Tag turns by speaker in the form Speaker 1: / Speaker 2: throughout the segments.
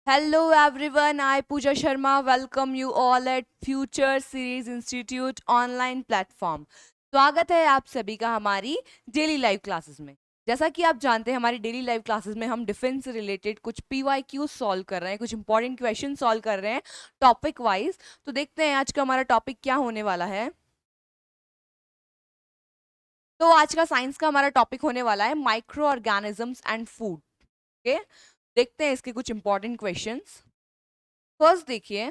Speaker 1: Hello everyone, I Pooja Sharma welcome you all at Future Series Institute online platform। स्वागत है आप सभी का हमारी डेली लाइव क्लासेस में। जैसा कि आप जानते हैं हमारी डेली लाइव क्लासेस में हम डिफेंस से रिलेटेड कुछ PYQ सॉल्व कर रहे हैं, कुछ इंपॉर्टेंट क्वेश्चन सॉल्व कर रहे हैं टॉपिक वाइज। तो देखते हैं आज का हमारा टॉपिक क्या होने वाला है। तो आज का साइंस का हमारा टॉपिक होने वाला है micro organisms and food. Okay, देखते हैं इसके कुछ इंपॉर्टेंट क्वेश्चंस। फर्स्ट देखिए,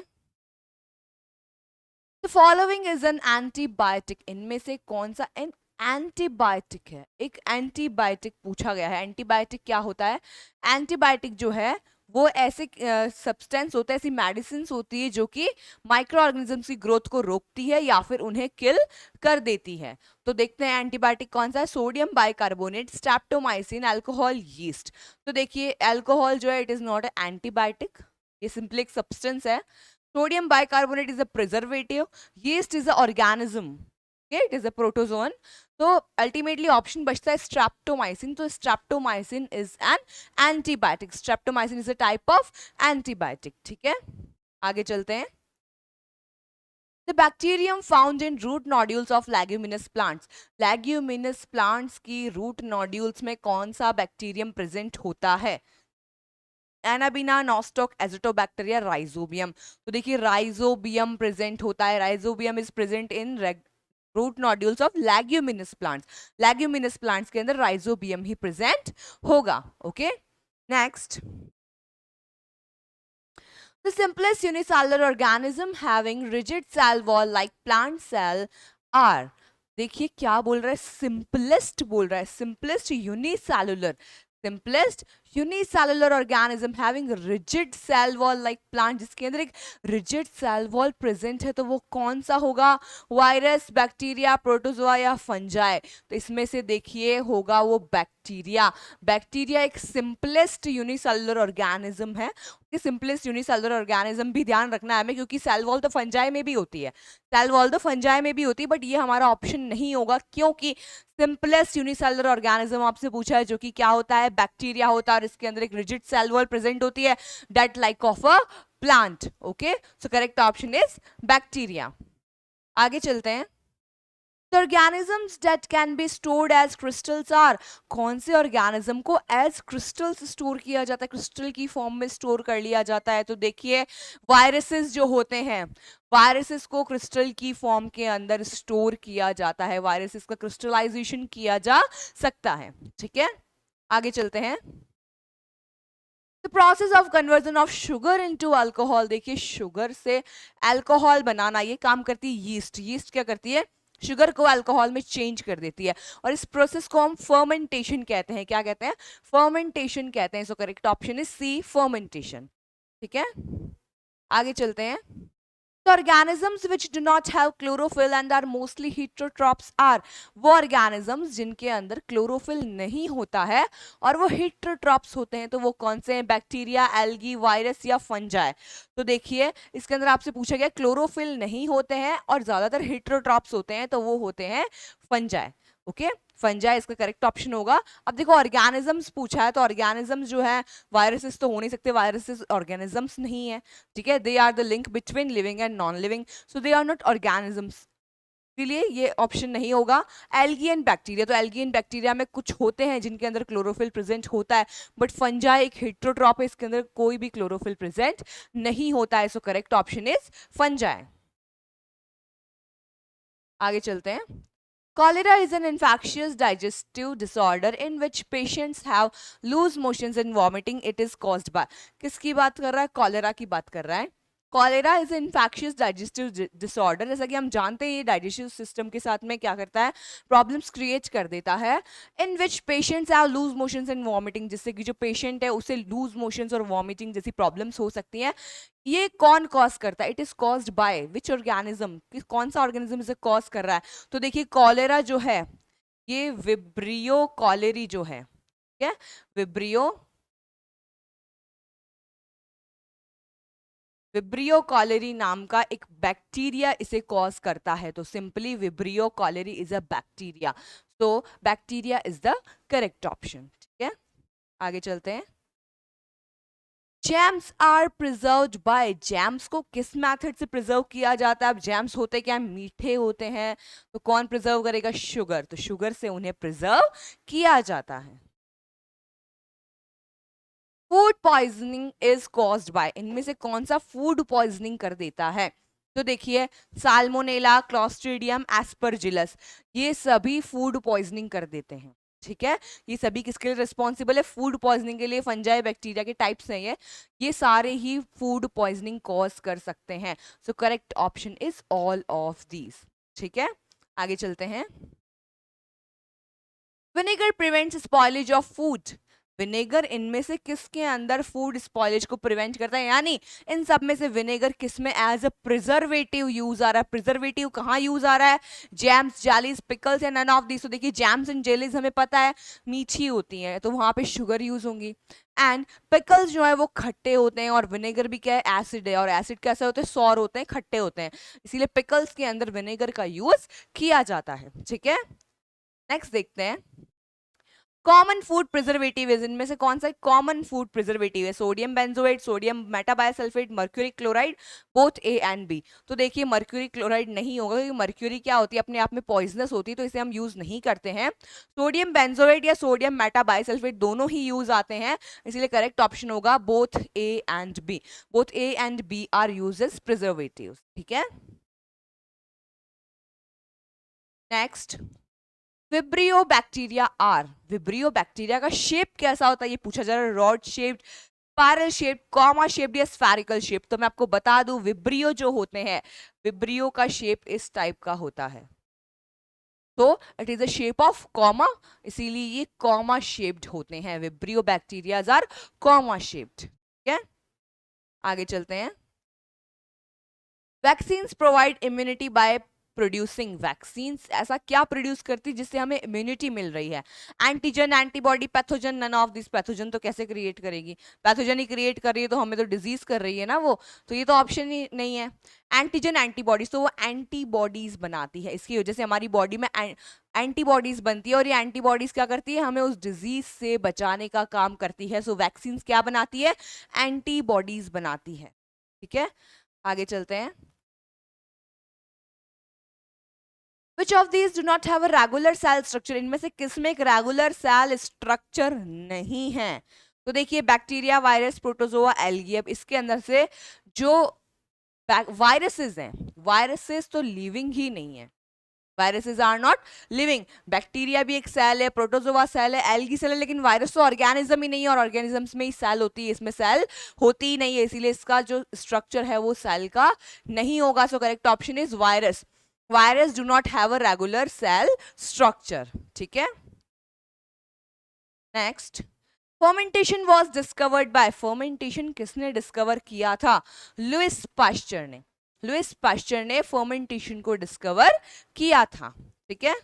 Speaker 1: the following is an antibiotic. इनमें से कौन सा एन एंटीबायोटिक है? एक एंटीबायोटिक पूछा गया है। एंटीबायोटिक क्या होता है? एंटीबायोटिक जो है वो ऐसे सब्सटेंस होते हैं, ऐसी मेडिसिन होती है जो कि माइक्रो ऑर्गेनिजम्स की ग्रोथ को रोकती है या फिर उन्हें किल कर देती है। तो देखते हैं एंटीबायोटिक कौन सा है। Sodium bicarbonate, streptomycin, alcohol, yeast. तो देखिए अल्कोहल जो है it is not a antibiotic, ये सिंपली एक सब्सटेंस है। Sodium bicarbonate is a preservative. Yeast is an organism. Okay, it is a protozoan. तो अल्टीमेटली ऑप्शन बचता है स्ट्रेप्टोमाइसिन। तो streptomycin is an antibiotic. Streptomycin is a type of antibiotic. ठीक है, आगे चलते हैं। The bacterium found in root nodules of leguminous plants. Leguminous plants की रूट नॉड्यूल्स में कौन सा बैक्टीरियम प्रेजेंट होता है? Anabaena, nostoc, azotobacteria, rhizobium. तो देखिए राइजोबियम प्रेजेंट होता है। Rhizobium is present in root nodules of leguminous plants. Leguminous plants के अंदर राइजोबियम ही प्रेजेंट होगा। Okay, next. The simplest unicellular organism having rigid cell wall like plant cell are। देखिए क्या बोल रहा है, सिंपलेस्ट बोल रहा है। Simplest unicellular, simplest unicellular organism having rigid cell wall like plant. जिसके अंदर एक रिजिड सेल वॉल प्रेजेंट है तो वो कौन सा होगा? वायरस, बैक्टीरिया, प्रोटोजोआ या फंजाई? तो इसमें से देखिए होगा वो बैक्टीरिया। बैक्टीरिया एक सिंपलेस्ट यूनिसेलुलर ऑर्गेनिज्म है। सिंपलेस्ट यूनिसेलुलर ऑर्गेनिज्म भी ध्यान रखना है हमें, क्योंकि सेल वॉल तो फंजाई में भी होती है। सेल वॉल तो फंजाई में भी होती है, बट ये हमारा ऑप्शन नहीं होगा क्योंकि सिंपलेस्ट यूनिसेलुलर ऑर्गेनिज्म आपसे पूछा है जो कि क्या होता है? बैक्टीरिया होता है और इसके अंदर एक रिजिड सेल वॉल प्रेजेंट होती है, that like of a plant. Okay, so correct option is bacteria. आगे चलते हैं। The organisms that can be stored as crystals are। कौन से ऑर्गेनिज्म को एज क्रिस्टल्स स्टोर किया जाता है, क्रिस्टल की फॉर्म में स्टोर कर लिया जाता है? तो देखिए वायरसेस जो होते हैं, वायरसेस को क्रिस्टल की फॉर्म के अंदर स्टोर किया जाता है। वायरसेस का क्रिस्टलाइजेशन किया जा सकता है। ठीक है, आगे चलते हैं। The process of conversion of sugar into alcohol. देखिए शुगर से अल्कोहल बनाना ये काम करती है यीस्ट। यीस्ट क्या करती है? शुगर को अल्कोहल में चेंज कर देती है और इस प्रोसेस को हम फर्मेंटेशन कहते हैं। क्या कहते हैं? फर्मेंटेशन कहते हैं। So correct option is C, fermentation. ठीक है, आगे चलते हैं। The organisms which do not have chlorophyll and are mostly heterotrophs are। वो organisms जिनके अंदर क्लोरोफिल नहीं होता है और वो heterotrophs होते हैं, तो वो कौन से हैं? बैक्टीरिया, एल्गी, वायरस या फंजाई? तो देखिए इसके अंदर आपसे पूछा गया क्लोरोफिल नहीं होते हैं और ज्यादातर heterotrophs होते हैं, तो वो होते हैं फंजाई। ओके, फंजाई इसका करेक्ट ऑप्शन होगा। अब देखो ऑर्गेनिजम्स पूछा है तो ऑर्गेनिजम्स जो है वायरसेस तो हो नहीं सकते, वायरसेस ऑर्गेनिजम्स नहीं है। ठीक है, they are the link between living and non living, so they are not organisms, इसलिए ये ऑप्शन नहीं होगा। एल्गी एंड बैक्टीरिया, तो एल्गी एंड बैक्टीरिया में कुछ होते हैं जिनके अंदर क्लोरोफिल प्रेजेंट होता है, बट फंजाई एक हेट्रोट्रॉप है, इसके अंदर कोई भी क्लोरोफिल प्रेजेंट नहीं होता है। So correct option is fungi. आगे चलते हैं। Cholera is an infectious digestive disorder in which patients have loose motions and vomiting. It is caused by। किसकी बात कर रहा है? कॉलेरा की बात कर रहा है। Cholera is infectious digestive disorder. जैसा कि हम जानते हैं ये डाइजेस्टिव सिस्टम के साथ में क्या करता है? प्रॉब्लम्स क्रिएट कर देता है। In which patients have loose motions and vomiting, जिससे कि जो पेशेंट है उसे लूज मोशंस और वॉमिटिंग जैसी प्रॉब्लम्स हो सकती हैं। ये कौन कॉज करता है? It is caused by which organism? कौन सा ऑर्गेनिज्म इसे कॉज कर रहा है? तो देखिए कॉलेरा जो है ये विब्रियो कॉलेरी जो है, ठीक है, विब्रियो विब्रियो कॉलेरी नाम का एक बैक्टीरिया इसे कॉज करता है। तो simply vibrio cholerae is a bacteria, तो bacteria is the correct option. ठीक है, आगे चलते हैं। Jams are preserved by, jams को किस मेथड से प्रिजर्व किया जाता है? अब जैम्स होते क्या, मीठे होते हैं, तो कौन प्रिजर्व करेगा? शुगर, तो शुगर से उन्हें प्रिजर्व किया जाता है। Food poisoning is caused bye, इनमें से कौन सा फूड पॉइजनिंग कर देता है? तो देखिए, साल्मोनेला, क्लॉस्ट्रिडियम, एस्परजिलस, ये सभी फूड पॉइजनिंग कर देते हैं। ठीक है, ये सभी किसके लिए रिस्पॉन्सिबल है? फूड पॉइजनिंग के लिए। फंजाई बैक्टीरिया के टाइप्स हैं ये सारे ही फूड पॉइजनिंग कॉज कर सकते हैं। So correct option is all of these. ठीक है, आगे चलते हैं। Vinegar prevents spoilage of food, vinegar इनमें से किसके अंदर फूड स्पॉइलेज को प्रिवेंट करता है? यानी इन सब में से विनेगर किस में एज अ प्रिजर्वेटिव यूज आ रहा है? प्रिजर्वेटिव कहाँ यूज आ रहा है? जैम्स, जेलीज, पिकल्स या नन ऑफ दिस। तो देखिए, जैम्स एंड जेलीज हमें पता है मीठी होती हैं, तो वहां पे शुगर यूज होंगी। एंड पिकल्स जो है वो खट्टे होते हैं, और विनेगर भी क्या है? एसिड है, और एसिड कैसे होते हैं? सौर होते हैं, खट्टे होते हैं, इसीलिए पिकल्स के अंदर विनेगर का यूज किया जाता है। ठीक है, नेक्स्ट देखते हैं। कॉमन फूड प्रिजर्वेटिव, इनमें से कौन सा कॉमन फूड प्रिजर्वेटिव है? Sodium benzoate, sodium metabisulphite, mercury chloride, both A and B. तो देखिए, मर्क्यूरी क्लोराइड नहीं होगा, क्योंकि मर्क्यूरी क्या होती है? अपने आप में पॉइजनस होती है, तो इसे हम यूज नहीं करते हैं। सोडियम बेंजोएट या सोडियम मेटाबायोसल्फेट दोनों ही यूज आते हैं, इसलिए करेक्ट ऑप्शन होगा both A and B. Both A and B are use as preservative. ठीक है, next. Vibrio bacteria are, vibrio bacteria का शेप कैसा होता है ये पूछा जा रहा है। Rod shaped, spiral shape, comma shaped या स्फेरिकल शेप? तो मैं आपको बता दूं, विब्रियो जो होते हैं, विब्रियो का शेप इस टाइप का होता है। तो it is a shape of comma, इसीलिए ये कॉमा शेप्ड होते हैं। Vibrio bacterias R comma shaped. ठीक है, आगे चलते हैं। Vaccines provide immunity by producing, vaccines ऐसा क्या प्रोड्यूस करती है जिससे हमें इम्यूनिटी मिल रही है? Antigen, antibody, pathogen, none of this. Pathogen तो कैसे क्रिएट करेगी? पैथोजन ही क्रिएट कर रही है, तो हमें तो डिजीज कर रही है ना वो, तो ये तो ऑप्शन ही नहीं है। एंटीजन, एंटीबॉडीज, तो वो एंटीबॉडीज बनाती है, इसकी वजह से हमारी बॉडी में एंटीबॉडीज बनती है, और ये एंटीबॉडीज क्या करती है? हमें उस डिजीज से बचाने का काम करती है। सो वैक्सीन्स क्या बनाती है? एंटीबॉडीज बनाती है। ठीक है, आगे चलते हैं। Which of these do not have a regular cell structure, इनमें से किसमें एक रेगुलर सेल स्ट्रक्चर नहीं है? तो देखिए, बैक्टीरिया, वायरस, प्रोटोजोआ, एल्गी। अब इसके अंदर से जो वायरसेस हैं, वायरसेस तो लिविंग ही नहीं है, viruses are not living. Bacteria भी एक सेल है, प्रोटोजोआ सेल है, एल्गी सेल है, लेकिन वायरस तो ऑर्गेनिज्म ही नहीं है, और ऑर्गेनिजम्स में ही सेल होती है, इसमें सेल होती ही नहीं है, इसीलिए इसका जो स्ट्रक्चर है वो सेल का नहीं होगा। So correct option is virus. Virus do not have a regular cell structure. ठीक है, next. Fermentation was discovered by, fermentation किसने डिस्कवर किया था? लुइस पाश्चर ने, लुइस पाश्चर ने फर्मेंटेशन को डिस्कवर किया था। ठीक है,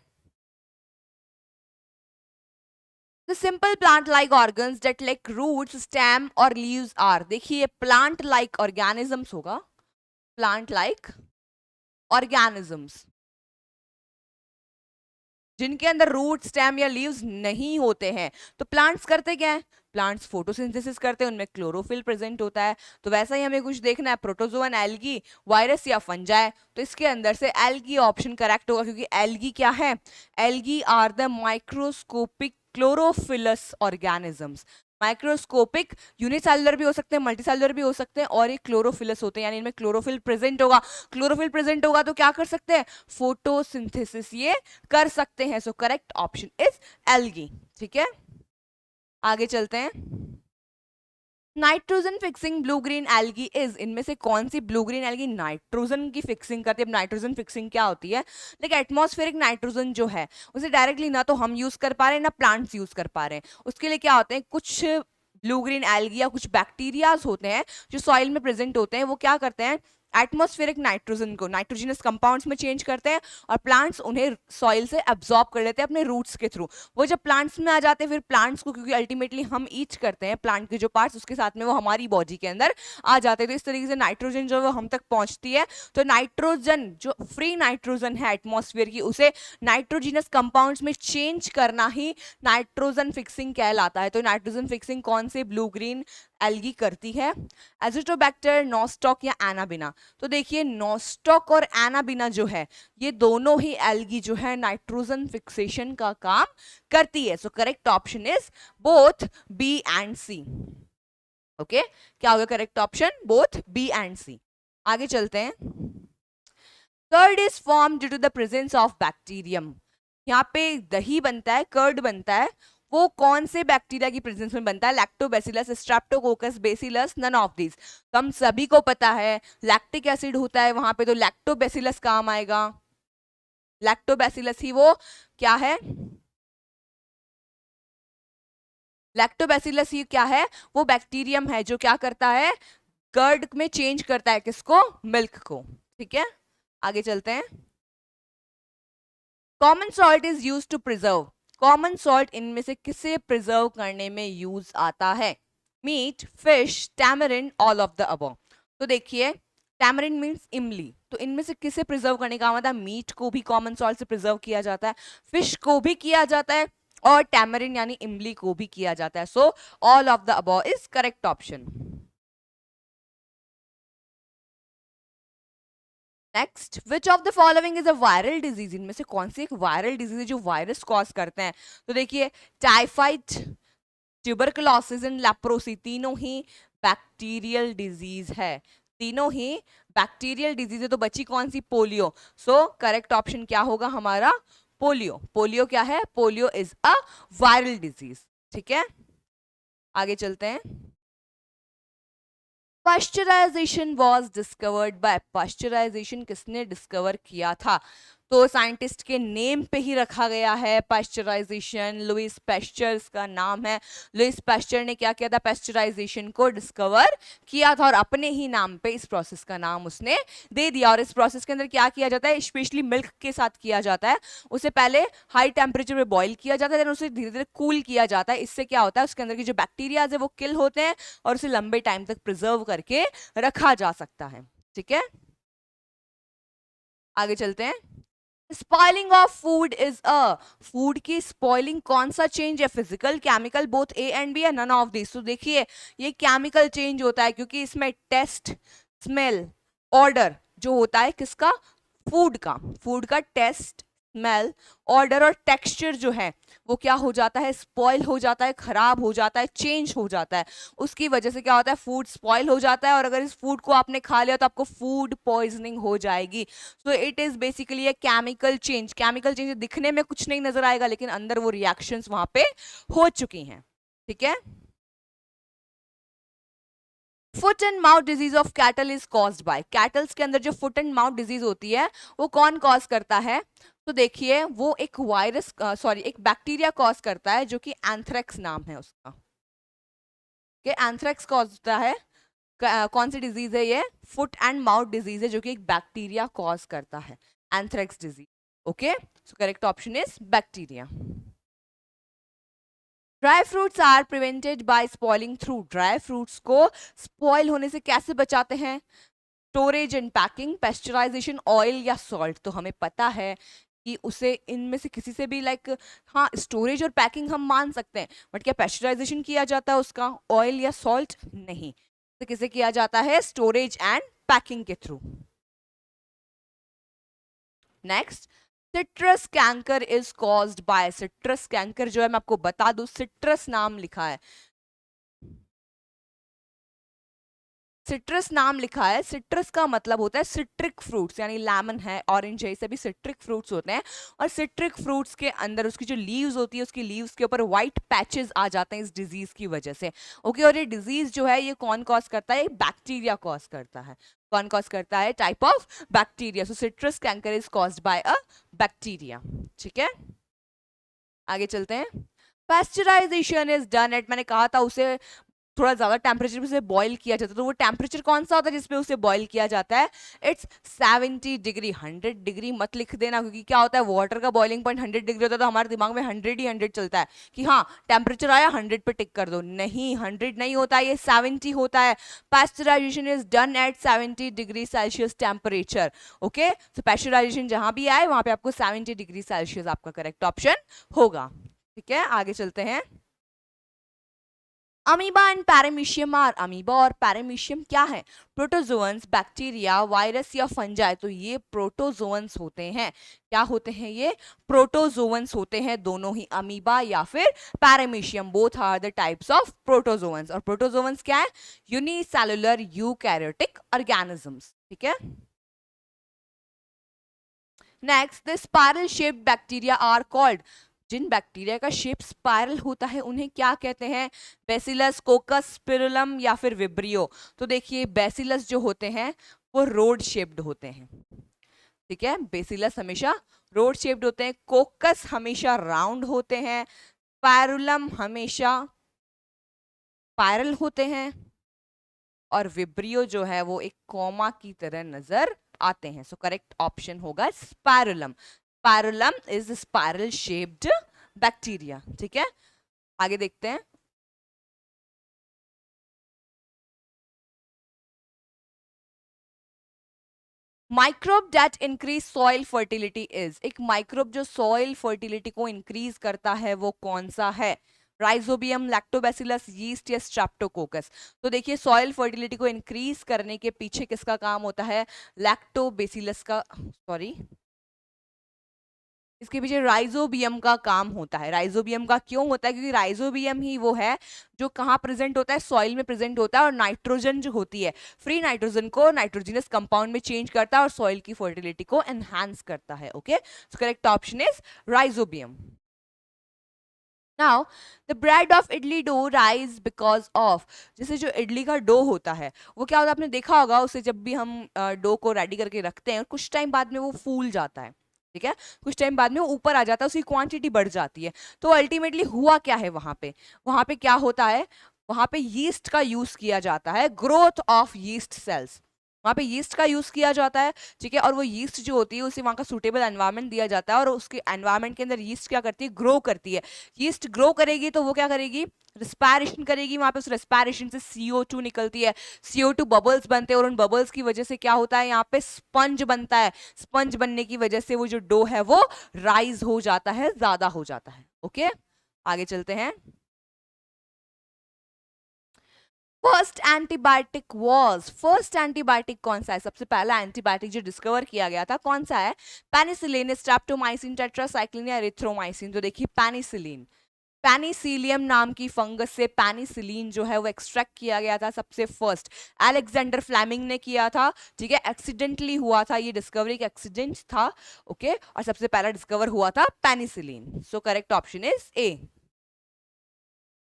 Speaker 1: The simple plant-like organs that like roots, stem और leaves are, देखिए plant-like organisms होगा, plant-like organisms जिनके अंदर रूट, स्टेम या लीव्स नहीं होते हैं। तो प्लांट्स करते क्या है? प्लांट्स फोटोसिंथेसिस करते हैं, उनमें क्लोरोफिल प्रेजेंट होता है। तो वैसा ही हमें कुछ देखना है, प्रोटोजोआ, एल्गी, वायरस या फंजाई। तो इसके अंदर से एल्गी ऑप्शन करेक्ट होगा, क्योंकि एल्गी क्या है? Algae are the microscopic chlorophyllous organisms. Microscopic unicellular भी हो सकते हैं, मल्टीसेलुलर भी हो सकते हैं, और ये क्लोरोफिलस होते हैं, यानी इनमें क्लोरोफिल प्रेजेंट होगा। क्लोरोफिल प्रेजेंट होगा तो क्या कर सकते हैं? फोटोसिंथेसिस ये कर सकते हैं। So correct option is algae. ठीक है, आगे चलते हैं। Nitrogen fixing blue green algae is, इनमें से कौन सी ब्लू ग्रीन एल्गी नाइट्रोजन की फिक्सिंग करती है? अब नाइट्रोजन फिक्सिंग क्या होती है? लेकिन एटमॉस्फेरिक नाइट्रोजन जो है उसे डायरेक्टली ना तो हम यूज कर पा रहे हैं, ना प्लांट्स यूज कर पा रहे हैं। उसके लिए क्या होते हैं, कुछ ब्लू ग्रीन एल्गी या कुछ बैक्टीरियाज होते हैं जो सॉइल में प्रेजेंट होते हैं, वो क्या करते हैं? एटमॉस्फेरिक नाइट्रोजन को नाइट्रोजनस कंपाउंड्स में चेंज करते हैं, और प्लांट्स उन्हें सॉइल से एब्जॉर्ब कर लेते हैं अपने रूट्स के थ्रू। वो जब प्लांट्स में आ जाते हैं, फिर प्लांट्स को, क्योंकि अल्टीमेटली हम ईच करते हैं प्लांट के जो पार्ट्स, उसके साथ में वो हमारी बॉडी के अंदर आ जाते हैं। तो इस तरीके से नाइट्रोजन जो है वो हम तक पहुंचती है। तो नाइट्रोजन जो फ्री नाइट्रोजन है एटमॉस्फेयर की, उसे नाइट्रोजिनस कंपाउंड्स में चेंज करना ही नाइट्रोजन फिक्सिंग कहलाता है। तो नाइट्रोजन फिक्सिंग कौन से ब्लू ग्रीन एल्गी करती है, एजिटोबैक्टर, नॉस्टॉक या एनाबिना। तो देखिए नॉस्टॉक और एनाबिना जो है ये दोनों ही एल्गी जो है नाइट्रोजन फिक्सेशन का काम करती है। So correct option is both B and C. Okay, क्या होगा correct option? Both B and C. आगे चलते हैं। Curd is form due to the presence of bacterium. यहाँ पे दही बनता है, कर्ड बनता है, वो कौन से बैक्टीरिया की प्रेजेंस में बनता है? Lactobacillus, streptococcus, bacillus, none of this. तो हम सभी को पता है लैक्टिक एसिड होता है वहां पे, तो लैक्टोबैसिलस काम आएगा। लैक्टोबैसिलस ही वो क्या है? लैक्टोबैसिलस ही क्या है? वो बैक्टीरियम है जो क्या करता है? कर्ड में चेंज करता है किसको? मिल्क को। ठीक है, आगे चलते हैं। Common salt is use to preserve. Common salt इनमें से किसे प्रिजर्व करने में यूज आता है? Meat, fish, tamarind, all of the above. तो देखिए टैमरिंड मीन्स इमली, तो इनमें से किसे प्रिजर्व करने का मतलब? मीट को भी कॉमन सॉल्ट से प्रिजर्व किया जाता है, फिश को भी किया जाता है, और टैमरिंड यानी इमली को भी किया जाता है। So all of the above is correct option. Next, which of the following is a viral disease. इनमें से कौन सी एक वायरल डिजीज है जो वायरस कॉज करते हैं? तो देखिए टाइफाइड, ट्यूबरकुलोसिस एंड लेप्रोसी तीनों ही बैक्टीरियल डिजीज है। तीनों ही बैक्टीरियल डिजीज है। तो बची कौन सी? पोलियो। सो करेक्ट ऑप्शन क्या होगा हमारा? पोलियो। पोलियो क्या है? Polio is a viral disease. ठीक है, आगे चलते हैं। Pasteurisation was discovered bye. Pasteurisation किसने डिस्कवर किया था? तो साइंटिस्ट के नेम पे ही रखा गया है पाश्चराइजेशन। लुइस पैस्चर का नाम है। लुइस पैस्चर ने क्या किया था? पाश्चराइजेशन को डिस्कवर किया था और अपने ही नाम पे इस प्रोसेस का नाम उसने दे दिया। और इस प्रोसेस के अंदर क्या किया जाता है? स्पेशली मिल्क के साथ किया जाता है। उसे पहले हाई टेम्परेचर पे बॉईल किया जाता है, देन उसे धीरे धीरे कूल किया जाता है। इससे क्या होता है? उसके अंदर की जो बैक्टीरिया है वो किल होते हैं और उसे लंबे टाइम तक प्रिजर्व करके रखा जा सकता है। ठीक है, आगे चलते हैं। Spoiling of food is a. Food की स्पॉइलिंग कौन सा चेंज है? Physical, chemical, both A and B, या नन ऑफ दिस। तो देखिए ये केमिकल चेंज होता है क्योंकि इसमें टेस्ट, स्मेल, ऑर्डर जो होता है किसका? फूड का टेस्ट, स्मेल, ऑर्डर और टेक्सचर जो है वो क्या हो जाता है? स्पॉइल हो जाता है, खराब हो जाता है, चेंज हो जाता है। उसकी वजह से क्या होता है? फूड स्पॉइल हो जाता है और अगर इस फूड को आपने खा लिया तो आपको फूड पॉइजनिंग हो जाएगी। So it is basically a chemical change. Chemical change दिखने में कुछ नहीं नजर आएगा लेकिन अंदर वो रिएक्शंस वहां पे हो चुकी हैं। ठीक है, foot and mouth disease of cattle is caused bye. Kettles के अंदर जो फुट एंड माउथ डिजीज होती है वो कौन कॉज करता है? तो देखिए वो एक वायरस, सॉरी एक बैक्टीरिया कॉज करता है जो कि एंथ्रेक्स नाम है उसका। कि एंथ्रेक्स कॉज होता है। कौन सी डिजीज है ये? फुट एंड माउथ डिजीज है जो कि एक बैक्टीरिया कॉज करता है, anthrax disease. Okay, so correct option is bacteria. Dry fruits are prevented by spoiling through. Dry fruits को स्पॉइल होने से कैसे बचाते हैं? Storage and packing, pasteurisation, oil या सॉल्ट। तो हमें पता है कि उसे इनमें से किसी से भी लाइक, हाँ स्टोरेज और पैकिंग हम मान सकते हैं, बट क्या पेस्चराइजेशन किया जाता है उसका? ऑयल या सॉल्ट नहीं। तो किसे किया जाता है? स्टोरेज एंड पैकिंग के through. Next, citrus canker is caused bye. Citrus canker जो है मैं आपको बता दूं, सिट्रस नाम लिखा है, सिट्रस नाम लिखा है। सिट्रस का मतलब होता है सिट्रिक फ्रूट्स, यानी लेमन है, ऑरेंज है, ये सभी सिट्रिक फ्रूट्स होते हैं। और सिट्रिक फ्रूट्स के अंदर उसकी जो लीव्स होती है उसकी लीव्स के ऊपर व्हाइट पैचेस आ जाते हैं इस डिजीज की वजह से। ओके, और ये डिजीज जो है ये कौन कॉज करता है? बैक्टीरिया कॉज करता है। कौन कॉज करता है? Type of bacteria. So citrus canker is caused bye a bacteria. ठीक है, आगे चलते हैं। पास्चराइजेशन इज डन एट, मैंने कहा था उसे थोड़ा ज्यादा टेम्परेचर पे उसे बॉईल किया जाता है। तो वो टेम्परेचर कौन सा होता है जिसपे उसे बॉईल किया जाता है? It's 70 degree. 100 डिग्री मत लिख देना क्योंकि क्या होता है वाटर का बॉइलिंग पॉइंट 100 डिग्री होता है तो हमारे दिमाग में 100 ही 100 चलता है कि हाँ टेम्परेचर आया 100 पे टिक कर दो। नहीं, 100 नहीं होता, ये 70 होता है। Pasteurisation is done at 70 degree celsius temperature. Okay, तो पास्चराइजेशन जहां भी आए वहां पे आपको 70 डिग्री सेल्सियस आपका करेक्ट ऑप्शन होगा। ठीक है, आगे चलते हैं। Amoeba and paramecium are, amoeba और पैरामीशियम क्या है? प्रोटोजोअन्स, बैक्टीरिया, वायरस या फंजाई। तो ये प्रोटोजोअन्स होते हैं। क्या होते हैं ये? प्रोटोजोअन्स होते हैं, दोनों ही, अमीबा या फिर paramecium, both are the types of protozoans. और प्रोटोजोअन्स क्या है? Unicellular eukaryotic organisms. ठीक है। Next, the spiral shaped bacteria are called, जिन बैक्टीरिया का शेप स्पाइरल होता है उन्हें क्या कहते हैं? बेसिलस, कोकस, स्पिरुलम या फिर विब्रियो। तो देखिए बेसिलस जो होते हैं वो रोड शेप्ड होते हैं। ठीक है, बेसिलस हमेशा रोड शेप्ड होते हैं, कोकस हमेशा राउंड होते हैं, स्पाइरुलम हमेशा स्पाइरल होते हैं, और विब्रियो जो है वो एक कॉमा की तरह नजर आते हैं। सो करेक्ट ऑप्शन होगा spirillum. Spirillum is spiral shaped bacteria. ठीक है, आगे देखते हैं। Microbe that increase soil fertility is, एक माइक्रोब जो सॉइल फर्टिलिटी को इंक्रीज करता है वो कौन सा है? राइजोबियम, लैक्टोबैसिलस, यीस्ट या स्ट्रेप्टोकोकस। तो देखिए सॉइल फर्टिलिटी को इंक्रीज करने के पीछे किसका काम होता है? लैक्टोबैसिलस का, सॉरी, इसके पीछे राइजोबियम का काम होता है। राइजोबियम का क्यों होता है? क्योंकि राइजोबियम ही वो है जो कहाँ प्रेजेंट होता है? सॉइल में प्रेजेंट होता है, और नाइट्रोजन जो होती है, फ्री नाइट्रोजन को नाइट्रोजनस कंपाउंड में चेंज करता है और सॉइल की फर्टिलिटी को एनहांस करता है। Okay, so correct option is rhizobium. Now, the bread of idli dough rise because of, जैसे जो इडली का डो होता है वो क्या होता है? आपने देखा होगा उसे जब भी हम डो को रेडी करके रखते हैं कुछ टाइम बाद में वो फूल जाता है। ठीक है, कुछ टाइम बाद में वो ऊपर आ जाता है, उसकी क्वांटिटी बढ़ जाती है। तो अल्टीमेटली हुआ क्या है वहां पे? वहां पे क्या होता है? वहां पे यीस्ट का यूज किया जाता है, ग्रोथ ऑफ यीस्ट सेल्स। वहां पे यीस्ट का यूज किया जाता है। ठीक है, और वो यीस्ट जो होती है उसे वहां का सूटेबल एनवायरनमेंट दिया जाता है, और उसके एनवायरनमेंट के अंदर यीस्ट क्या करती है? ग्रो करती है। यीस्ट ग्रो करेगी तो वो क्या करेगी? रिस्पायरेशन करेगी, वहां पे उस रिस्पायरेशन से CO2 निकलती है, CO2 बबल्स बनते हैं, और उन बबल्स की वजह से क्या होता है? यहाँ पे स्पंज बनता है। स्पंज बनने की वजह से वो जो डो है वो राइज हो जाता है, ज्यादा हो जाता है। ओके, आगे चलते हैं। फर्स्ट एंटीबायोटिक कौन सा है? सबसे पहला एंटीबायोटिक जो डिस्कवर किया गया था कौन सा है? पेनिसिलिन, स्ट्रेप्टोमाइसिन, टेट्रासाइक्लिन या एरिथ्रोमाइसिन। तो देखिए पेनिसिलिन, पेनिसिलियम नाम की फंगस से पेनिसिलिन जो है वो एक्सट्रैक्ट किया गया था सबसे फर्स्ट। अलेक्जेंडर फ्लेमिंग ने किया था। ठीक है, एक्सीडेंटली हुआ था, ये डिस्कवरी का एक्सीडेंट था। ओके, और सबसे पहला डिस्कवर हुआ था penicillin. So correct option is A.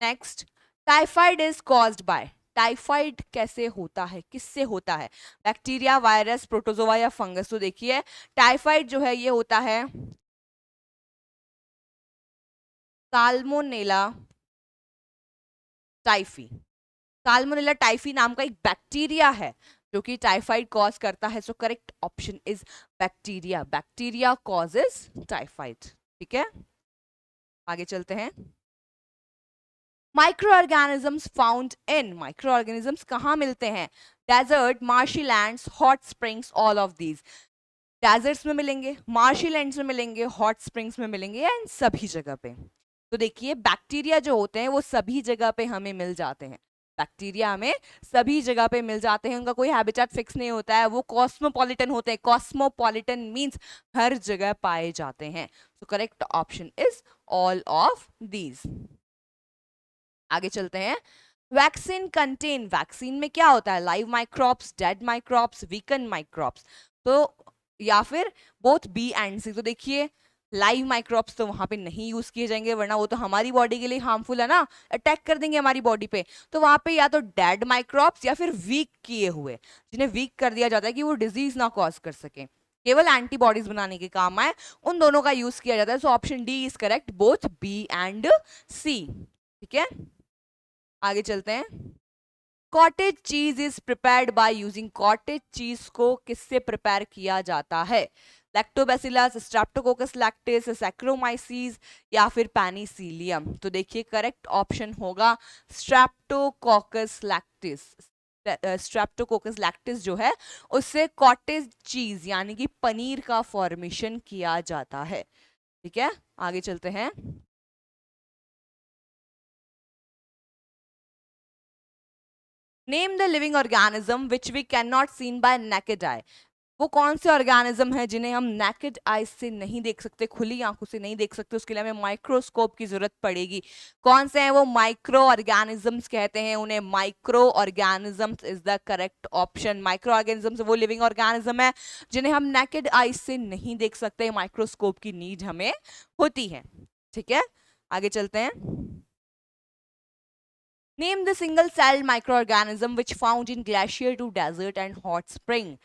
Speaker 1: Next, typhoid is caused bye, typhoid कैसे होता है, किससे होता है? बैक्टीरिया, वायरस, प्रोटोजोआ या फंगस। तो देखिए टाइफाइड जो है ये होता है साल्मोनेला टाइफी। साल्मोनेला टाइफी नाम का एक बैक्टीरिया है जो कि टाइफाइड कॉज करता है। So correct option is bacteria, bacteria causes typhoid. ठीक है, आगे चलते हैं। Micro organisms found in, micro organisms कहाँ मिलते हैं? Desert, marshy lands, hot springs, all of these. Deserts में मिलेंगे, मार्शी लैंड्स में मिलेंगे, हॉट स्प्रिंग्स में मिलेंगे, या इन सभी जगह पे। तो देखिए बैक्टीरिया जो होते हैं वो सभी जगह पे हमें मिल जाते हैं। बैक्टीरिया हमें सभी जगह पे मिल जाते हैं, उनका कोई हैबिटेट फिक्स नहीं होता है, वो कॉस्मोपॉलिटन होते हैं। कॉस्मोपॉलिटन मींस हर जगह पाए जाते हैं। So correct option is all of these. आगे चलते हैं। वैक्सीन कंटेन, वैक्सीन में क्या होता है? Live microbes, dead microbes, weaken microbes. तो या फिर बोथ बी एंड सी। तो देखिए लाइव माइक्रोब्स तो वहां पे नहीं यूज किए जाएंगे वरना वो तो हमारी बॉडी के लिए हार्मफुल है ना, अटैक कर देंगे हमारी बॉडी पे। तो वहां पे या तो डेड माइक्रोब्स या फिर वीक किए हुए, जिन्हें वीक कर दिया जाता है कि वो डिजीज ना कॉज कर सके, केवल एंटीबॉडीज बनाने के काम आए, उन दोनों का यूज किया जाता है। So option D is correct, both B and C. ठीक है, आगे चलते हैं। Cottage cheese is prepared by using, cottage cheese को किससे प्रिपेयर किया जाता है? लैक्टोबैसिलस, स्ट्रेप्टोकोकस लैक्टिस, सैक्रोमाइसीस या फिर पेनिसिलियम। तो देखिए करेक्ट ऑप्शन होगा स्ट्रेप्टोकोकस लैक्टिस। स्ट्रेप्टोकोकस लैक्टिस जो है उससे कॉटेज चीज यानी कि पनीर का फॉर्मेशन किया जाता है। ठीक है, आगे चलते हैं। Name the living organism which we can not seen by naked eye. वो कौन से ऑर्गेनिज्म है जिन्हें हम नेकेड आइज से नहीं देख सकते, खुली आंखों से नहीं देख सकते, उसके लिए हमें माइक्रोस्कोप की जरूरत पड़ेगी। कौन से हैं वो? माइक्रो ऑर्गेनिजम्स कहते हैं उन्हें, micro organisms is the correct option. Micro organisms वो लिविंग ऑर्गेनिज्म है जिन्हें हम नेकेड आइज से नहीं देख सकते, माइक्रोस्कोप की नीड हमें होती है। ठीक है, आगे चलते हैं। Name the single celled microorganism which found in glacier to desert and hot spring।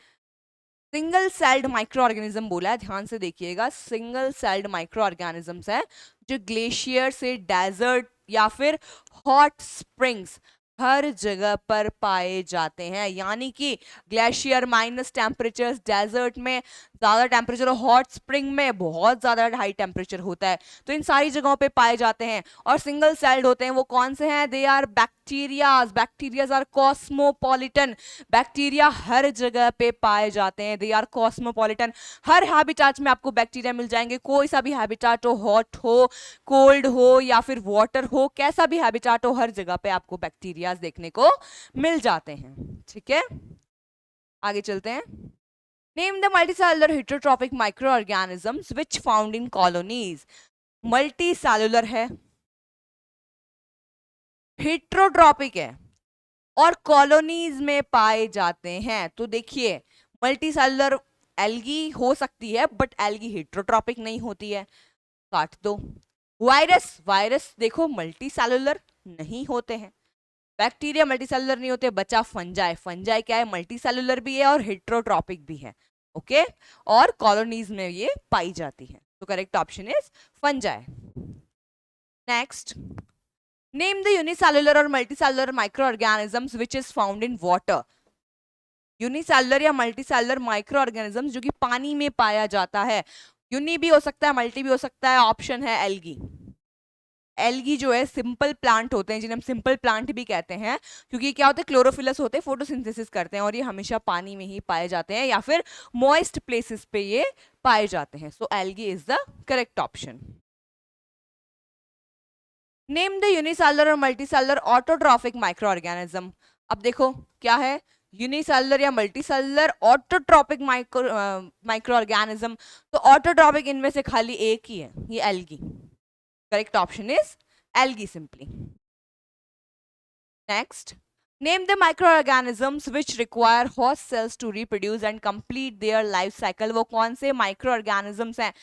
Speaker 1: Single celled micro organism बोला है, ध्यान से देखिएगा। सिंगल सेल्ड माइक्रो ऑर्गेनिजम्स है जो ग्लेशियर से डेजर्ट या फिर हॉट स्प्रिंग्स हर जगह पर पाए जाते हैं। यानी कि ग्लेशियर, माइनस टेम्परेचर, डेजर्ट में ज्यादा टेम्परेचर और हॉट स्प्रिंग में बहुत ज्यादा हाई टेम्परेचर होता है, तो इन सारी जगहों पे पाए जाते हैं। और सिंगल सेल्ड होते हैं वो कौन से हैं? They are bacterias. Bacterias are cosmopolitan. Bacteria हर जगह पे पाए जाते हैं, दे आर कॉस्मोपॉलिटन। हर हैबिटाट में आपको बैक्टीरिया मिल जाएंगे, कोई सा भी हैबिटाट हो, हॉट हो, कोल्ड हो या फिर वाटर हो, कैसा भी हैबिटाट हो, हर जगह पे आपको बैक्टीरिया देखने को मिल जाते हैं। ठीक है, आगे चलते हैं। Name the multicellular heterotrophic micro organisms which found in colonies. Multicellular है, हेटेरोट्रॉपिक है और कॉलोनीज में पाए जाते हैं। तो देखिए, मल्टीसेलुलर एल्गी हो सकती है बट एल्गी हेटेरोट्रॉपिक नहीं होती है, काट दो। वायरस, वायरस देखो मल्टीसेलुलर नहीं होते हैं। बैक्टीरिया मल्टीसेलुलर नहीं होते, बचा फंजाई। फंजाई क्या है? मल्टीसेलुलर भी है और हेटेरोट्रॉपिक भी है। ओके, और कॉलोनीज में ये पाई जाती है, तो correct option is fungi. Next, name the unicellular और multicellular micro organisms which is found in water. Unicellular या मल्टीसेलुलर माइक्रो ऑर्गेनिजम्स जो कि पानी में पाया जाता है। यूनि भी हो सकता है, मल्टी भी हो सकता है। ऑप्शन है एल्गी। एल्गी जो है सिंपल प्लांट होते हैं, जिन्हें हम सिंपल प्लांट भी कहते हैं, क्योंकि क्या होते हैं? क्लोरोफिलस होते हैं, फोटोसिंथेसिस करते हैं और ये हमेशा पानी में ही पाए जाते हैं या फिर मॉइस्ट प्लेसेस पे ये पाए जाते हैं। So algae is the correct option. Name the unicellular और मल्टीसेलुलर ऑटोट्रॉफिक माइक्रो ऑर्गेनिज्म। अब देखो क्या है, यूनिसेलुलर या मल्टीसेलुलर ऑटोट्रॉपिक माइक्रो ऑर्गेनिज्म। तो ऑटोट्रॉपिक इनमें से खाली एक ही है, ये algae. Correct option is algae simply. Next, name the microorganisms which require host cells to reproduce and complete their life cycle। वो कौन से microorganisms हैं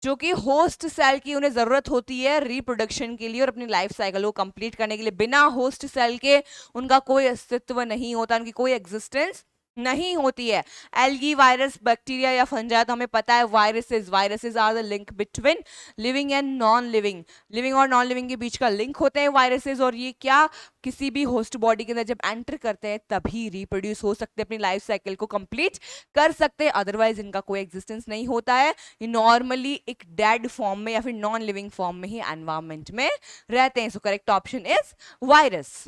Speaker 1: जो कि होस्ट सेल की उन्हें जरूरत होती है रिप्रोडक्शन के लिए और अपनी लाइफ साइकिल को कंप्लीट करने के लिए। बिना होस्ट सेल के उनका कोई अस्तित्व नहीं होता, उनकी कोई एग्जिस्टेंस नहीं होती है। एल्गी, वायरस, बैक्टीरिया या फंजाई, तो हमें पता है viruses. Viruses are the link between living and non living. Living और नॉन लिविंग के बीच का लिंक होते हैं वायरसेस, और ये क्या किसी भी होस्ट बॉडी के अंदर जब एंटर करते हैं तभी रिप्रोड्यूस हो सकते हैं, अपनी लाइफ साइकिल को कंप्लीट कर सकते हैं, अदरवाइज इनका कोई एग्जिस्टेंस नहीं होता है। ये नॉर्मली एक डेड फॉर्म में या फिर नॉन लिविंग फॉर्म में ही एनवायरमेंट में रहते हैं। So correct option is virus.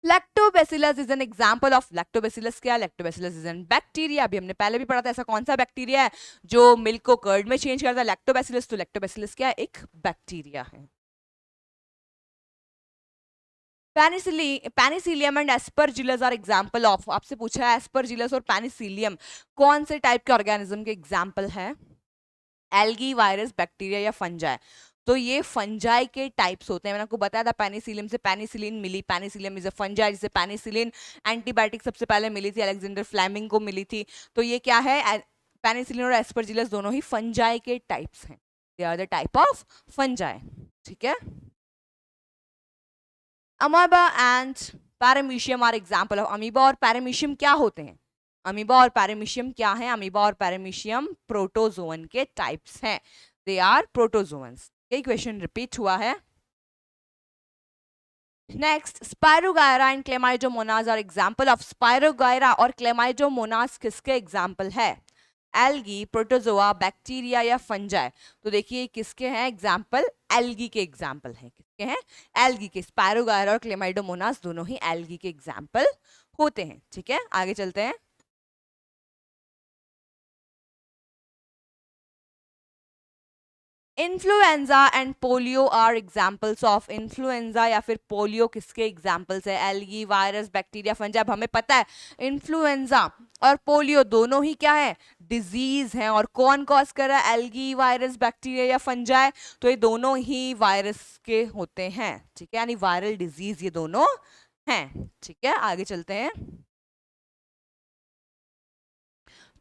Speaker 1: Lactobacillus is an example of. Lactobacillus क्या? Lactobacillus is an bacteria. अभी हमने पहले भी पढ़ा था, ऐसा कौन सा बैक्टीरिया है जो मिल्क को कर्ड में चेंज करता है? लैक्टोबैसिलस। तो लैक्टोबैसिलस क्या है? एक बैक्टीरिया है। Penicillium and aspergillus are example of. आपसे पूछा है एस्परजिलस और पेनिसिलियम कौन से टाइप के ऑर्गेनिज्म के एग्जांपल है? एल्गी, वायरस, बैक्टीरिया या फंजाई। तो ये फंजाई के टाइप्स होते हैं। मैंने आपको बताया था पेनिसिलियम से पेनिसिलिन मिली। पेनिसिलियम इज अ फंजाई, जिसे पेनिसिलिन एंटीबायोटिक सबसे पहले मिली थी, अलेक्जेंडर फ्लेमिंग को मिली थी। तो ये क्या है? पेनिसिलिन और एस्परजिलस दोनों ही फंजाई के टाइप्स हैं। They are the type of fungi. ठीक है, amoeba and paramecium are example of. Amoeba और पैरामीशियम क्या होते हैं? अमीबा और पैरामीशियम क्या है? अमीबा और पैरामीशियम प्रोटोजोअन के टाइप्स हैं। They are protozoans. यही क्वेश्चन रिपीट हुआ है। Next, spirogyra and chlamydomonas are example of. Spirogyra और क्लेमाइडोमोनास किसके एग्जांपल है? एल्गी, प्रोटोजोआ, बैक्टीरिया या फंजाई। तो देखिए किसके हैं एग्जांपल? एल्गी के एग्जांपल हैं। किसके हैं? एल्गी के। स्पायरोगायरा और क्लेमाइडोमोनास दोनों ही एल्गी के एग्जांपल होते हैं। ठीक है, आगे चलते हैं। Influenza and polio are examples of influenza या फिर पोलियो किसके एग्जाम्पल्स है? Algae, virus, bacteria, fungi. अब हमें पता है इन्फ्लुएंजा और पोलियो दोनों ही क्या है? डिजीज हैं। और कौन कॉज कर रहा है? एल्गी, वायरस, बैक्टीरिया या फंजाई। तो ये दोनों ही वायरस के होते हैं, ठीक है, यानी वायरल डिजीज ये दोनों हैं। ठीक है, आगे चलते हैं।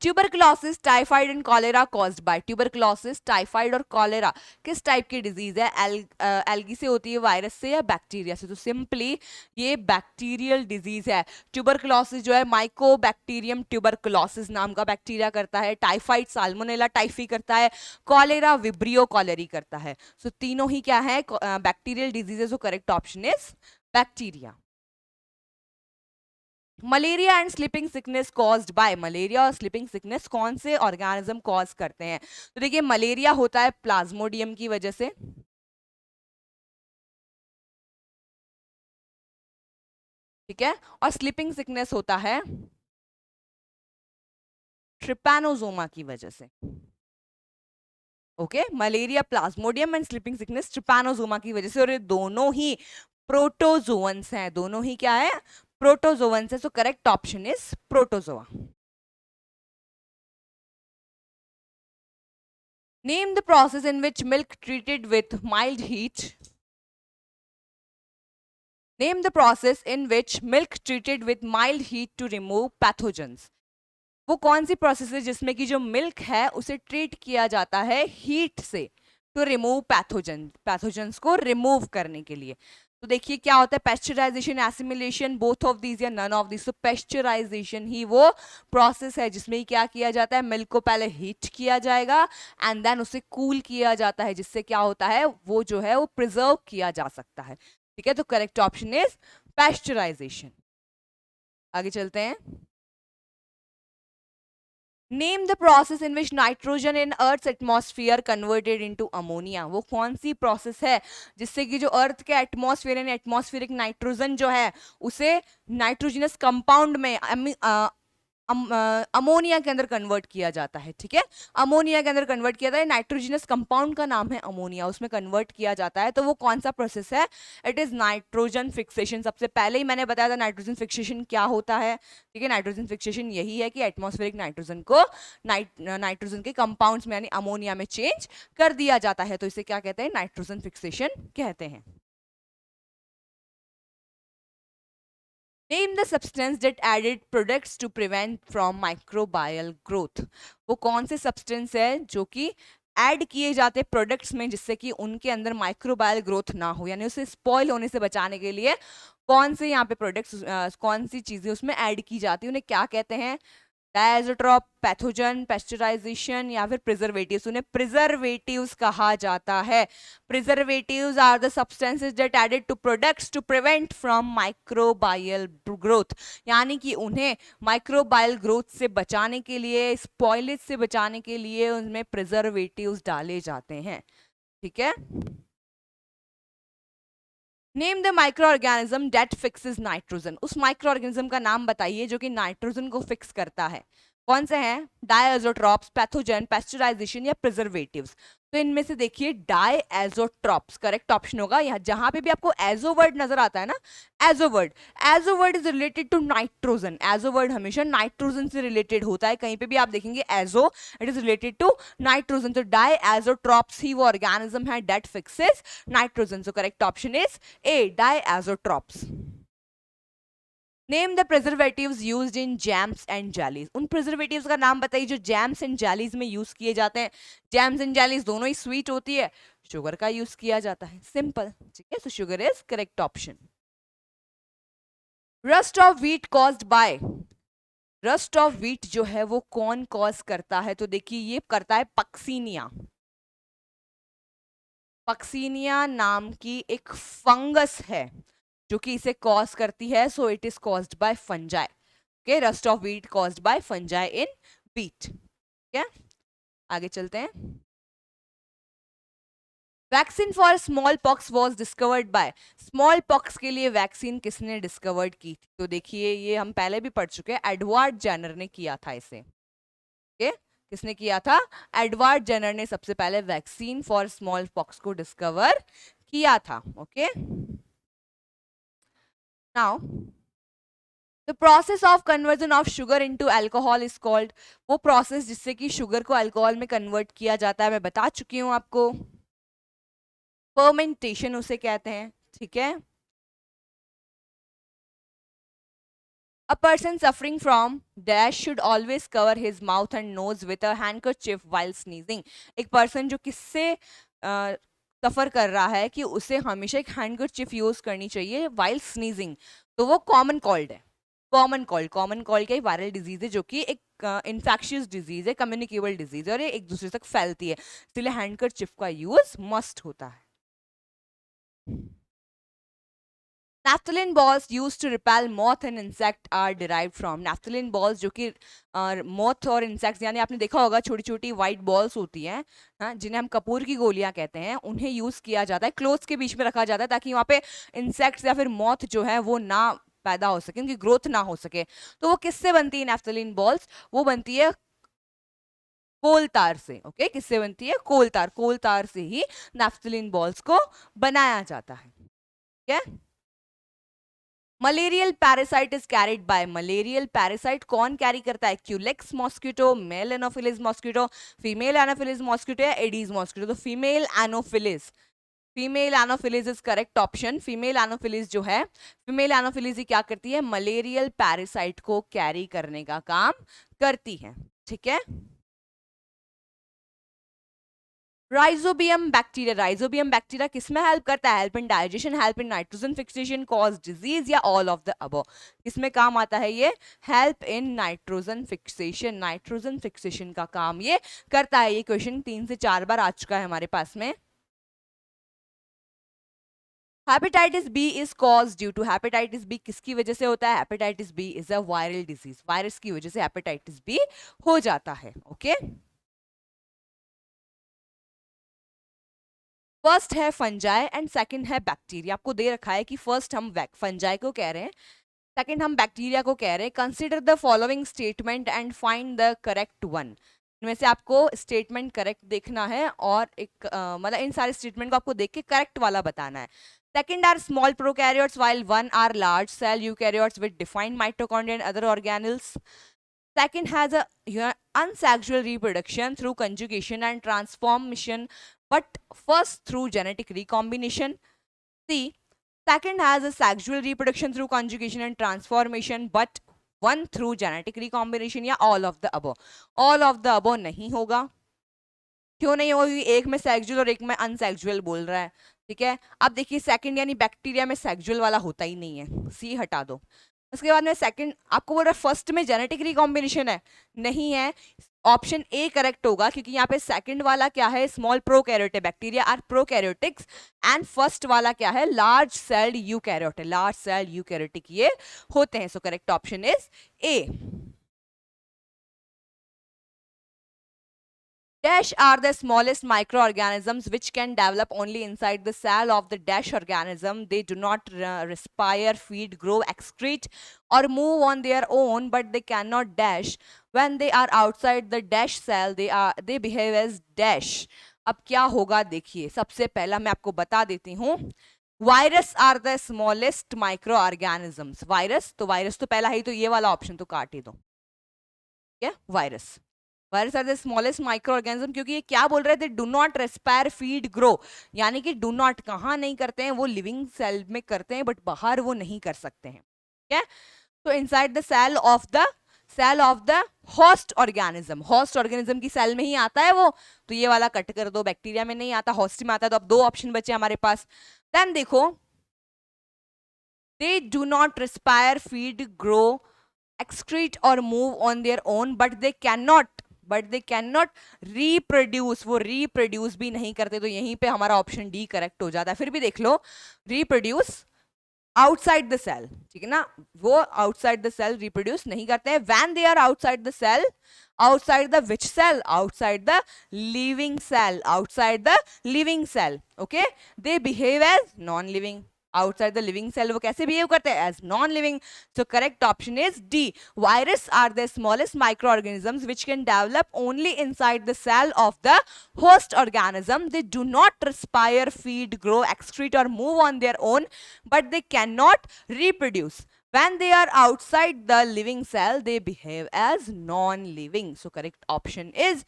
Speaker 1: Tuberculosis, typhoid and cholera caused by. Tuberculosis, typhoid और कॉलेरा किस टाइप की डिजीज है? एल्गी से होती है, वायरस से या बैक्टीरिया से? तो सिंपली ये बैक्टीरियल डिजीज है। ट्यूबरकुलोसिस जो है माइकोबैक्टीरियम ट्यूबरकुलोसिस नाम का बैक्टीरिया करता है। टाइफाइड साल्मोनेला टाइफी करता है। कॉलेरा विब्रियो कॉलेरी करता है। सो तीनों ही क्या है? Bacterial diseases. Correct option is bacteria. Malaria and sleeping sickness caused by. Malaria और स्लीपिंग सिकनेस कौन से ऑर्गेनिज्म कॉज करते हैं? तो देखिए मलेरिया होता है प्लाज्मोडियम की वजह से, ठीक है, और स्लीपिंग सिकनेस होता है ट्रिपैनोसोमा की वजह से। Okay, malaria Plasmodium and sleeping sickness Trypanosoma की वजह से। और ये दोनों ही प्रोटोजोअन्स हैं। दोनों ही क्या है? प्रोटोजोअन्स है। So correct option is protozoa. Name the process in which milk treated with mild heat. Name the process in which milk treated with mild heat to remove pathogens. वो कौन सी प्रोसेस है जिसमें कि जो मिल्क है उसे treat किया जाता है हीट से टू रिमूव पैथोजेंस को रिमूव करने के लिए? तो देखिए क्या होता है? Pasteurisation, assimilation, both of these या नन ऑफ दीज? तो पेस्चराइजेशन ही वो प्रोसेस है जिसमें क्या किया जाता है? मिल्क को पहले हीट किया जाएगा एंड देन उसे कूल किया जाता है, जिससे क्या होता है? वो जो है वो प्रिजर्व किया जा सकता है। ठीक है, तो करेक्ट ऑप्शन इज पेस्चराइजेशन। आगे चलते हैं। Name the process in which nitrogen in earth atmosphere converted into ammonia. वो कौन सी प्रोसेस है जिससे कि जो अर्थ के एटमॉस्फेयर यानी एटमॉस्फेरिक नाइट्रोजन जो है उसे नाइट्रोजनस कंपाउंड में अमोनिया के अंदर कन्वर्ट किया जाता है? ठीक है, अमोनिया के अंदर कन्वर्ट किया जाता है। नाइट्रोजनस कंपाउंड का नाम है अमोनिया, उसमें कन्वर्ट किया जाता है। तो वो कौन सा प्रोसेस है? It is nitrogen fixation. सबसे पहले ही मैंने बताया था नाइट्रोजन फिक्सेशन क्या होता है। ठीक है, नाइट्रोजन फिक्सेशन यही है कि एटमॉस्फेरिक नाइट्रोजन को नाइट्रोजन के कंपाउंड्स में यानी अमोनिया में चेंज कर दिया जाता है। तो इसे क्या कहते हैं? नाइट्रोजन फिक्सेशन कहते हैं। Name the substance that added products to prevent from microbial growth. वो कौन से सब्सटेंस है जो कि ऐड किए जाते प्रोडक्ट्स में जिससे कि उनके अंदर माइक्रोबायल ग्रोथ ना हो, यानी उसे स्पॉइल होने से बचाने के लिए कौन से यहाँ पे प्रोडक्ट्स, कौन सी चीजें उसमें ऐड की जाती है? उन्हें क्या कहते हैं? डायजोट्रॉप, पैथोजन, पेस्चराइजेशन या फिर प्रिजर्वेटिव्स? उन्हें प्रिजर्वेटिव्स कहा जाता है। Preservatives are the substances that added to products to prevent from microbial growth, यानी कि उन्हें माइक्रोबायल ग्रोथ से बचाने के लिए, स्पॉइलेज से बचाने के लिए उनमें प्रिजर्वेटिव्स डाले जाते हैं। ठीक है, name the micro organism that fixes nitrogen. उस माइक्रो ऑर्गेनिज्म का नाम बताइए जो कि नाइट्रोजन को फिक्स करता है। कौन से हैं? डायएजोट्रॉप्स, पैथोजन, पेस्चराइजेशन या प्रिजर्वेटिव्स? तो इनमें से देखिए डायएजोट्रॉप्स करेक्ट ऑप्शन होगा। यहाँ जहां पे भी आपको एजो वर्ड नजर आता है ना, azo word is related to nitrogen. Azo word हमेशा नाइट्रोजन से रिलेटेड होता है। कहीं पे भी आप देखेंगे azo, it is related to nitrogen. तो डायएजोट्रॉप्स ही वो ऑर्गेनिज्म है that fixes nitrogen. So correct option is A, diazotrophs. Name the preservatives used in jams and jellies. उन प्रिजर्वेटिव्स का नाम बताइए जो जैम्स एंड जेलीज में यूज किए जाते हैं। जैम्स एंड जेलीज दोनों ही स्वीट होती है, शुगर का यूज किया जाता है, सिंपल। ठीक है, सो sugar is correct option. Rust of wheat caused by. Rust of wheat जो है वो कौन कॉज करता है? तो देखिए ये करता है पक्सीनिया। पक्सीनिया नाम की एक फंगस है जो कि इसे कॉज करती है। So it is caused bye fungi. Okay, rust of wheat caused by fungi in wheat. ठीक है, आगे चलते हैं। Vaccine for small pox was discovered bye. Small pox के लिए वैक्सीन किसने डिस्कवर्ड की थी? तो देखिए ये हम पहले भी पढ़ चुके हैं, एडवर्ड जेनर ने किया था इसे। ओके, किसने किया था? एडवर्ड जेनर ने सबसे पहले वैक्सीन फॉर स्मॉल पॉक्स को डिस्कवर किया था. Okay, now the process of conversion of sugar into alcohol is called. वो प्रोसेस जिससे कि शुगर को अल्कोहल में कन्वर्ट किया जाता है, मैं बता चुकी हूं आपको. फर्मेंटेशन उसे कहते हैं. ठीक है. A person suffering from dash should always cover his mouth and nose with a handkerchief while sneezing. एक person जो किससे सफर कर रहा है कि उसे हमेशा एक हैंडकरचिफ यूज करनी चाहिए वाइल स्नीजिंग, तो वो कॉमन कोल्ड है. कॉमन कोल्ड क्या वायरल डिजीज है जो कि एक इन्फेक्शियस डिजीज है, कम्युनिकेबल डिजीज है और ये एक दूसरे तक फैलती है, इसलिए हैंडकरचिफ का यूज मस्ट होता है. Naphthalene balls used to repel moth and insect are derived from. Naphthalene balls जो कि moth और insects, यानी आपने देखा होगा छोटी छोटी white balls होती हैं, हाँ, जिन्हें हम कपूर की गोलियां कहते हैं, उन्हें यूज किया जाता है, क्लोथ्स के बीच में रखा जाता है ताकि वहाँ पे इंसेक्ट्स या फिर moth जो है वो ना पैदा हो सके, उनकी ग्रोथ ना हो सके. तो वो किससे बनती है नैफ्थलीन बॉल्स? वो बनती है कोल तार से. ओके, किससे बनती है? कोल तार. कोल तार से ही नैफ्थलीन बॉल्स को बनाया जाता है. ठीक है. Malarial parasite is carried by. Malarial parasite कौन कैरी करता है? Culex mosquito, male anopheles mosquito, female anopheles mosquito या एडीज मॉस्किटो? तो female anopheles. Female anopheles is correct option. Female anopheles जो है, फीमेल एनोफिलिस ही क्या करती है? मलेरियल पैरासाइट को कैरी करने का काम करती है. ठीक है. Rhizobium bacteria. राइजोबियम बैक्टीरिया किसमें हेल्प करता है? Help in digestion, help in nitrogen fixation, cause disease या ऑल ऑफ द अबव? किसमें काम आता है ये? Help in nitrogen fixation. Nitrogen fixation का काम ये करता है. ये क्वेश्चन 3 से 4 बार आ चुका है हमारे पास में. Hepatitis B is cause due to. Hepatitis B किसकी वजह से होता है? Hepatitis B is a viral disease. Virus की वजह से हेपेटाइटिस बी हो जाता है. ओके. फर्स्ट है फंजाई एंड सेकंड है बैक्टीरिया. आपको दे रखा है कि फर्स्ट हम फंजाई को कह रहे हैं, सेकंड हम बैक्टीरिया को कह रहे हैं. Consider the following statement and find the correct one. इनमें से आपको स्टेटमेंट करेक्ट देखना है और एक मतलब इन सारे स्टेटमेंट को आपको देख के करेक्ट वाला बताना है. Second are small prokaryotes while one are large cell eukaryotes with defined mitochondria and other organelles. Second has a unsexual reproduction through conjugation and transformation, but first through genetic recombination. C. Second has a sexual reproduction through conjugation and transformation, but one through genetic recombination. या all of the above. All of the above नहीं होगा. क्यों नहीं होगा? क्योंकि एक में sexual और एक में अनसेक्सुअल बोल रहा है. ठीक है. अब देखिए सेकंड यानी बैक्टीरिया में सेक्सुअल वाला होता ही नहीं है, सी हटा दो. उसके बाद में सेकंड आपको बोल रहा है फर्स्ट में जेनेटिक रिकॉम्बिनेशन है, नहीं है. ऑप्शन ए करेक्ट होगा क्योंकि यहाँ पे सेकंड वाला क्या है? Small prokaryote. Bacteria are prokaryotics and first वाला क्या है? Large celled eukaryote. Large celled eukaryotic ये होते हैं. So correct option is A. Dash are the smallest microorganisms which can develop only inside the cell of the dash organism. They do not respire, feed, grow, excrete, or move on their own, but they cannot dash. When they are outside the dash cell, they behave as dash. अब क्या होगा देखिए. सबसे पहला मैं आपको बता देती हूँ. Virus are the smallest micro organisms. Virus तो पहला ही, तो ये वाला ऑप्शन तो काट ही दो. क्या virus? Virus are the smallest micro organism. क्योंकि ये क्या बोल रहे थे? Do not respire, feed, grow. यानी कि डू नॉट कहाँ नहीं करते हैं? वो लिविंग सेल में करते हैं, बट बाहर वो नहीं कर सकते हैं. ठीक है. तो inside the cell of the host organism. Host organism की सेल में ही आता है वो. तो ये वाला कट कर दो. बैक्टीरिया में नहीं आता, होस्ट में आता है. तो अब 2 ऑप्शन बचे हमारे पास. देन देखो, they do not respire, feed, grow, excrete or move on their own, but they cannot reproduce. वो reproduce भी नहीं करते. तो यहीं पे हमारा ऑप्शन डी करेक्ट हो जाता है. फिर भी देख लो, reproduce outside the cell. ठीक है ना. वो outside the cell reproduce नहीं करते हैं. when they are outside the cell, outside the which cell? outside the living cell. outside the living cell. okay, they behave as non living. Outside the living cell वो कैसे behave करते हैं? As non living. So correct option is D. Virus are the smallest micro organisms which can develop only inside the cell of the host organism. They do not respire, feed, grow, excrete or move on their own, but they cannot reproduce. When they are outside the living cell, they behave as non-living. So correct option is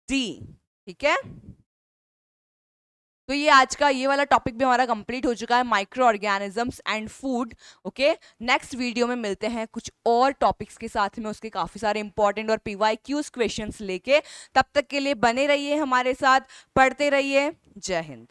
Speaker 1: D. ठीक है. तो ये आज का ये वाला topic भी हमारा कंप्लीट हो चुका है, micro organisms and food. Okay, next video में मिलते हैं कुछ और टॉपिक्स के साथ में, उसके काफ़ी सारे इंपॉर्टेंट और PYQs क्वेश्चंस लेके. तब तक के लिए बने रहिए हमारे साथ, पढ़ते रहिए. जय हिंद.